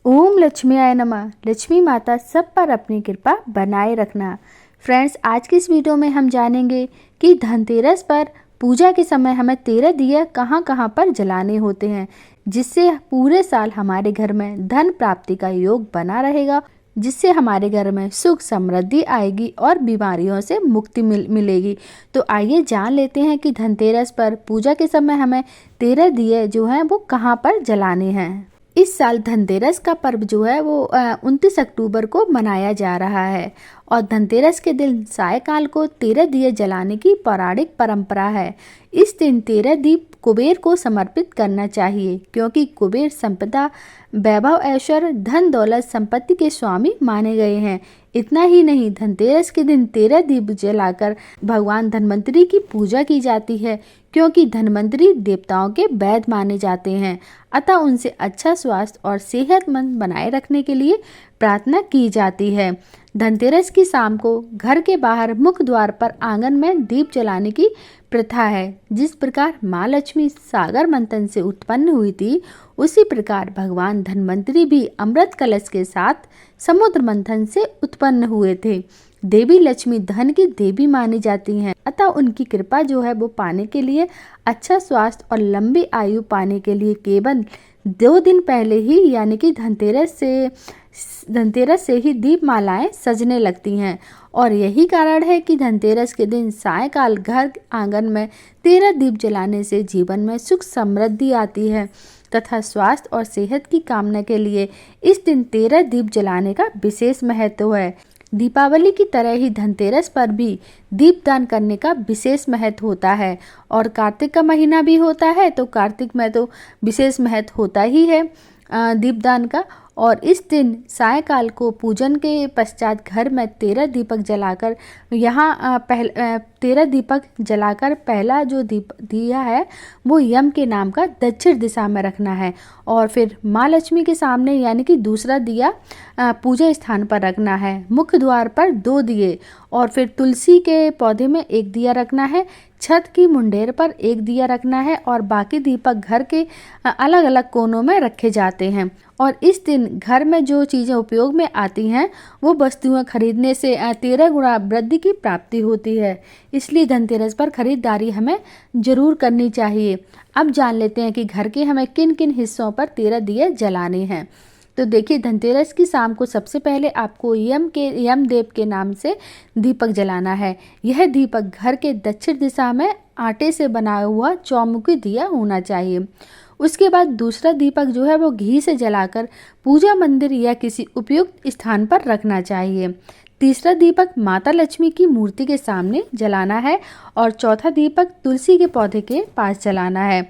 ओम लक्ष्मीयाय नमः। लक्ष्मी माता सब पर अपनी कृपा बनाए रखना। फ्रेंड्स, आज की इस वीडियो में हम जानेंगे कि धनतेरस पर पूजा के समय हमें 13 दिए कहाँ कहाँ पर जलाने होते हैं, जिससे पूरे साल हमारे घर में धन प्राप्ति का योग बना रहेगा, जिससे हमारे घर में सुख समृद्धि आएगी और बीमारियों से मुक्ति मिलेगी। तो आइए जान लेते हैं कि धनतेरस पर पूजा के समय हमें 13 दिए जो हैं वो कहाँ पर जलाने हैं। इस साल धनतेरस का पर्व जो है वो 29 अक्टूबर को मनाया जा रहा है और धनतेरस के दिन सायकाल को 13 दिए जलाने की पौराणिक परंपरा है। इस दिन 13 दीप कुबेर को समर्पित करना चाहिए, क्योंकि कुबेर संपदा, वैभव, ऐश्वर्य, धन दौलत, संपत्ति के स्वामी माने गए हैं। इतना ही नहीं, धनतेरस के दिन 13 दीप जलाकर भगवान धन्वंतरी की पूजा की जाती है, क्योंकि धन्वंतरी देवताओं के वैद्य माने जाते हैं। अतः उनसे अच्छा स्वास्थ्य और सेहतमंद बनाए रखने के लिए प्रार्थना की जाती है। धनतेरस की शाम को घर के बाहर मुख्य द्वार पर आंगन में दीप जलाने की प्रथा है। जिस प्रकार माँ लक्ष्मी सागर मंथन से उत्पन्न हुई थी, उसी प्रकार भगवान धन्वंतरी भी अमृत कलश के साथ समुद्र मंथन से उत्पन्न हुए थे। देवी लक्ष्मी धन की देवी मानी जाती हैं, अतः उनकी कृपा जो है वो पाने के लिए, अच्छा स्वास्थ्य और लंबी आयु पाने के लिए केवल 2 दिन पहले ही यानी कि धनतेरस से ही दीप मालाएं सजने लगती हैं। और यही कारण है कि धनतेरस के दिन सायकाल घर आंगन में 13 दीप जलाने से जीवन में सुख समृद्धि आती है तथा स्वास्थ्य और सेहत की कामना के लिए इस दिन 13 दीप जलाने का विशेष महत्व है। दीपावली की तरह ही धनतेरस पर भी दीपदान करने का विशेष महत्व होता है और कार्तिक का महीना भी होता है, तो कार्तिक में तो विशेष महत्व होता ही है दीपदान का। और इस दिन सायकाल को पूजन के पश्चात घर में 13 दीपक जलाकर 13 दीपक जलाकर पहला जो दिया है वो यम के नाम का दक्षिण दिशा में रखना है और फिर माँ लक्ष्मी के सामने यानी कि दूसरा दिया पूजा स्थान पर रखना है। मुख्य द्वार पर 2 दिए और फिर तुलसी के पौधे में 1 दिया रखना है। छत की मुंडेर पर 1 दिया रखना है और बाकी दीपक घर के अलग अलग कोनों में रखे जाते हैं। और इस दिन घर में जो चीज़ें उपयोग में आती हैं वो वस्तुएं खरीदने से 13 गुना वृद्धि की प्राप्ति होती है। इसलिए धनतेरस पर खरीदारी हमें जरूर करनी चाहिए। अब जान लेते हैं कि घर के हमें किन किन हिस्सों पर 13 दिए जलाने हैं। तो देखिए, धनतेरस की शाम को सबसे पहले आपको यम देव के नाम से दीपक जलाना है। यह दीपक घर के दक्षिण दिशा में आटे से बना हुआ चौमुखी दिया होना चाहिए। उसके बाद दूसरा दीपक जो है वो घी से जलाकर पूजा मंदिर या किसी उपयुक्त स्थान पर रखना चाहिए। तीसरा दीपक माता लक्ष्मी की मूर्ति के सामने जलाना है और चौथा दीपक तुलसी के पौधे के पास जलाना है।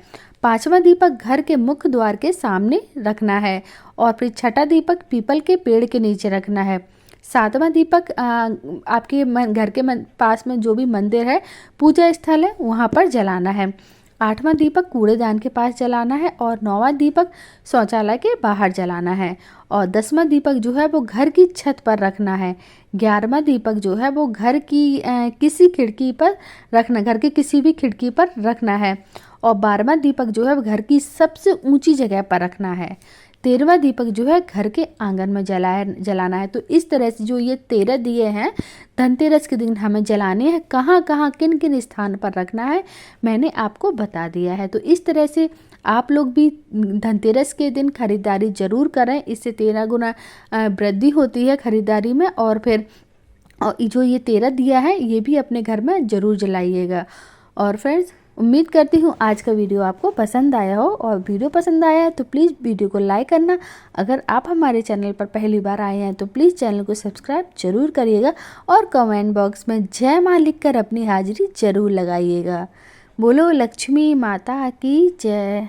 5वां दीपक घर के मुख्य द्वार के सामने रखना है और फिर छठा दीपक पीपल के पेड़ के नीचे रखना है। 7वां दीपक आपके घर के पास में जो भी मंदिर है, पूजा स्थल है, वहाँ पर जलाना है। 8वां दीपक कूड़ेदान के पास जलाना है और 9वां दीपक शौचालय के बाहर जलाना है और 10वां दीपक जो है वो घर की छत पर रखना है। 11वां दीपक जो है वो घर की किसी खिड़की पर रखना, घर की किसी भी खिड़की पर रखना है और 12वां दीपक जो है वो घर की सबसे ऊंची जगह पर रखना है। 13वां दीपक जो है घर के आंगन में जलाना है। तो इस तरह से जो ये 13 दिए हैं धनतेरस के दिन हमें जलाने हैं, कहाँ कहाँ किन किन स्थान पर रखना है मैंने आपको बता दिया है। तो इस तरह से आप लोग भी धनतेरस के दिन खरीदारी जरूर करें, इससे 13 गुना वृद्धि होती है खरीदारी में। और फिर जो ये 13 दिया है ये भी अपने घर में ज़रूर जलाइएगा। और फ्रेंड्स, उम्मीद करती हूँ आज का वीडियो आपको पसंद आया हो, और वीडियो पसंद आया है तो प्लीज़ वीडियो को लाइक करना। अगर आप हमारे चैनल पर पहली बार आए हैं तो प्लीज़ चैनल को सब्सक्राइब जरूर करिएगा और कमेंट बॉक्स में जय माँ लिखकर अपनी हाजिरी जरूर लगाइएगा। बोलो लक्ष्मी माता की जय।